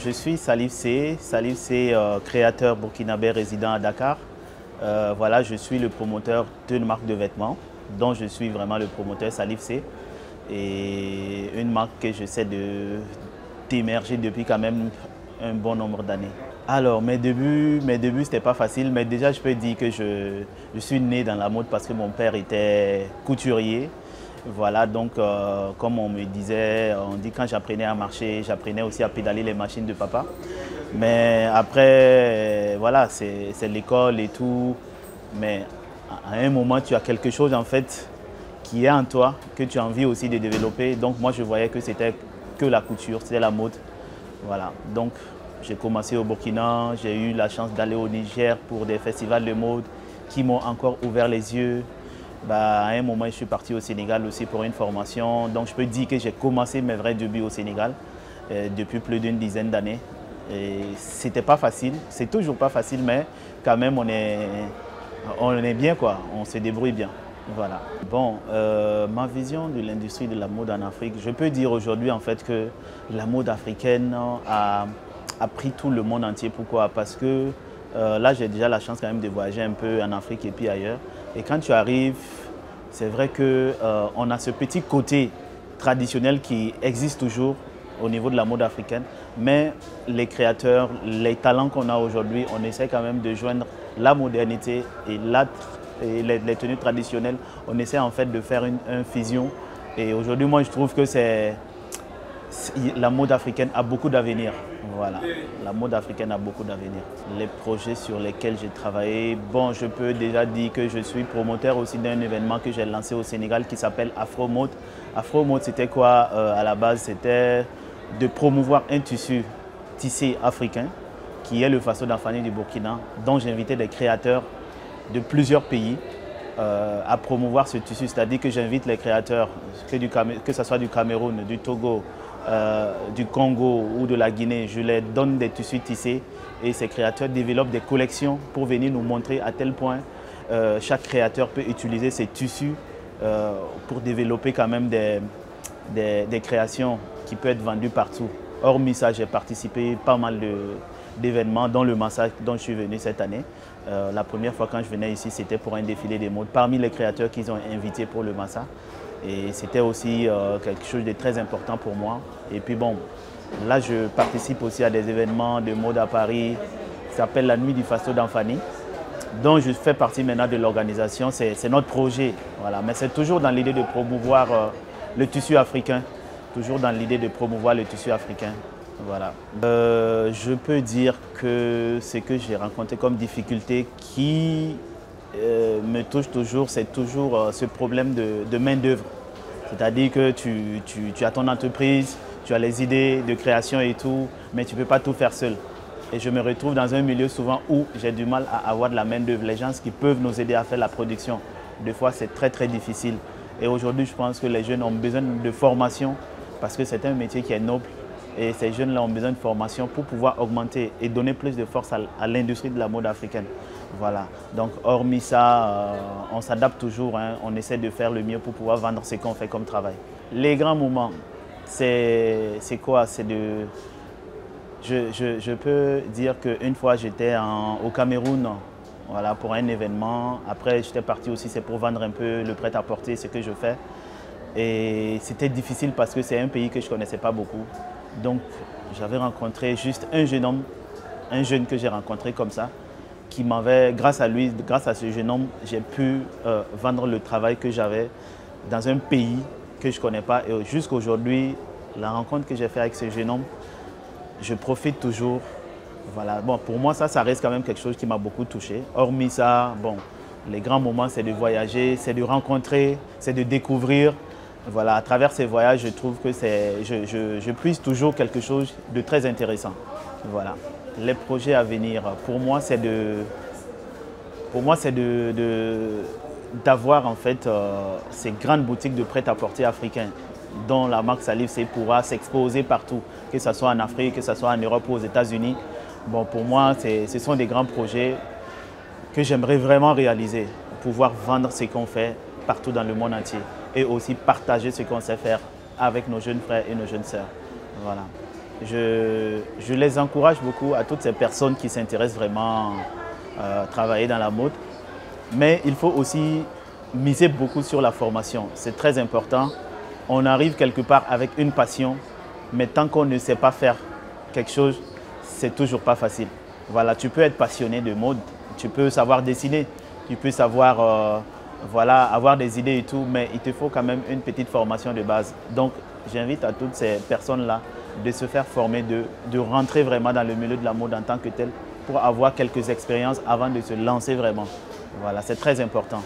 je suis Salif C. Salif C, créateur burkinabé résident à Dakar. Voilà, je suis le promoteur d'une marque de vêtements dont je suis vraiment le promoteur, Salif C. Et une marque que j'essaie d'émerger depuis quand même un bon nombre d'années. Alors, mes débuts c'était pas facile, mais déjà je peux dire que je suis né dans la mode parce que mon père était couturier. Voilà, donc comme on me disait, on dit quand j'apprenais à marcher, j'apprenais aussi à pédaler les machines de papa. Mais après, voilà, c'est l'école et tout. Mais à un moment, tu as quelque chose en fait qui est en toi, que tu as envie aussi de développer. Donc moi, je voyais que c'était que la couture, c'était la mode. Voilà, donc j'ai commencé au Burkina, j'ai eu la chance d'aller au Niger pour des festivals de mode qui m'ont encore ouvert les yeux. À un moment, je suis parti au Sénégal aussi pour une formation. Donc, je peux dire que j'ai commencé mes vrais débuts au Sénégal depuis plus d'une dizaine d'années. Et c'était pas facile, c'est toujours pas facile, mais quand même, on est bien, quoi. On se débrouille bien. Voilà. Bon, ma vision de l'industrie de la mode en Afrique, je peux dire aujourd'hui en fait que la mode africaine a pris tout le monde entier. Pourquoi? Parce que là, j'ai déjà la chance quand même de voyager un peu en Afrique et puis ailleurs. Et quand tu arrives, c'est vrai qu'on a ce petit côté traditionnel qui existe toujours au niveau de la mode africaine. Mais les créateurs, les talents qu'on a aujourd'hui, on essaie quand même de joindre la modernité et les tenues traditionnelles. On essaie en fait de faire une fusion. Et aujourd'hui, moi, je trouve que la mode africaine a beaucoup d'avenir. Voilà, la mode africaine a beaucoup d'avenir. Les projets sur lesquels j'ai travaillé, bon, je peux déjà dire que je suis promoteur aussi d'un événement que j'ai lancé au Sénégal qui s'appelle Afro Mode. Afro Mode, c'était quoi à la base? C'était de promouvoir un tissu tissé africain qui est le Faso d'Anfani du Burkina, dont j'invitais des créateurs de plusieurs pays à promouvoir ce tissu. C'est-à-dire que j'invite les créateurs, que ce soit du Cameroun, du Togo, du Congo ou de la Guinée, je leur donne des tissus tissés et ces créateurs développent des collections pour venir nous montrer à tel point chaque créateur peut utiliser ces tissus pour développer quand même des créations qui peuvent être vendues partout. Hormis ça, j'ai participé pas mal d'événements, dont le Massa dont je suis venu cette année. La première fois quand je venais ici, c'était pour un défilé des modes parmi les créateurs qu'ils ont invités pour le Massa. Et c'était aussi quelque chose de très important pour moi. Et puis bon, là je participe aussi à des événements de mode à Paris qui s'appelle la Nuit du Faso d'Anfani, dont je fais partie maintenant de l'organisation. C'est notre projet, voilà. Mais c'est toujours dans l'idée de promouvoir le tissu africain. Toujours dans l'idée de promouvoir le tissu africain. Voilà. Je peux dire que ce que j'ai rencontré comme difficulté qui me touche toujours, c'est toujours ce problème de main-d'œuvre. C'est-à-dire que tu as ton entreprise, tu as les idées de création et tout, mais tu ne peux pas tout faire seul. Et je me retrouve dans un milieu souvent où j'ai du mal à avoir de la main-d'œuvre. Les gens qui peuvent nous aider à faire la production, des fois c'est très très difficile. Et aujourd'hui, je pense que les jeunes ont besoin de formation parce que c'est un métier qui est noble. Et ces jeunes-là ont besoin de formation pour pouvoir augmenter et donner plus de force à l'industrie de la mode africaine. Voilà. Donc, hormis ça, on s'adapte toujours, hein. On essaie de faire le mieux pour pouvoir vendre ce qu'on fait comme travail. Les grands moments, c'est quoi? Je peux dire qu'une fois, j'étais au Cameroun, voilà, pour un événement. Après, j'étais parti aussi, c'est pour vendre un peu le prêt-à-porter, ce que je fais. Et c'était difficile parce que c'est un pays que je ne connaissais pas beaucoup. Donc, j'avais rencontré juste un jeune homme, un jeune que j'ai rencontré comme ça, qui m'avait, grâce à lui, grâce à ce jeune homme, j'ai pu vendre le travail que j'avais dans un pays que je ne connais pas. Et jusqu'à aujourd'hui, la rencontre que j'ai faite avec ce jeune homme, je profite toujours. Voilà. Bon, pour moi, ça reste quand même quelque chose qui m'a beaucoup touché. Hormis ça, bon, les grands moments, c'est de voyager, c'est de rencontrer, c'est de découvrir. Voilà, à travers ces voyages, je trouve que je puise toujours quelque chose de très intéressant. Voilà. Les projets à venir, pour moi, c'est d'avoir en fait ces grandes boutiques de prêt-à-porter africains dont la marque Salif C pourra s'exposer partout, que ce soit en Afrique, que ce soit en Europe ou aux États-Unis. Bon, pour moi, ce sont des grands projets que j'aimerais vraiment réaliser, pouvoir vendre ce qu'on fait partout dans le monde entier et aussi partager ce qu'on sait faire avec nos jeunes frères et nos jeunes sœurs. Voilà. je les encourage beaucoup à toutes ces personnes qui s'intéressent vraiment à travailler dans la mode. Mais il faut aussi miser beaucoup sur la formation. C'est très important. On arrive quelque part avec une passion, mais tant qu'on ne sait pas faire quelque chose, c'est toujours pas facile. Voilà, tu peux être passionné de mode, tu peux savoir dessiner, tu peux savoir voilà, avoir des idées et tout, mais il te faut quand même une petite formation de base. Donc, j'invite à toutes ces personnes-là de se faire former, de rentrer vraiment dans le milieu de la mode en tant que tel pour avoir quelques expériences avant de se lancer vraiment. Voilà, c'est très important.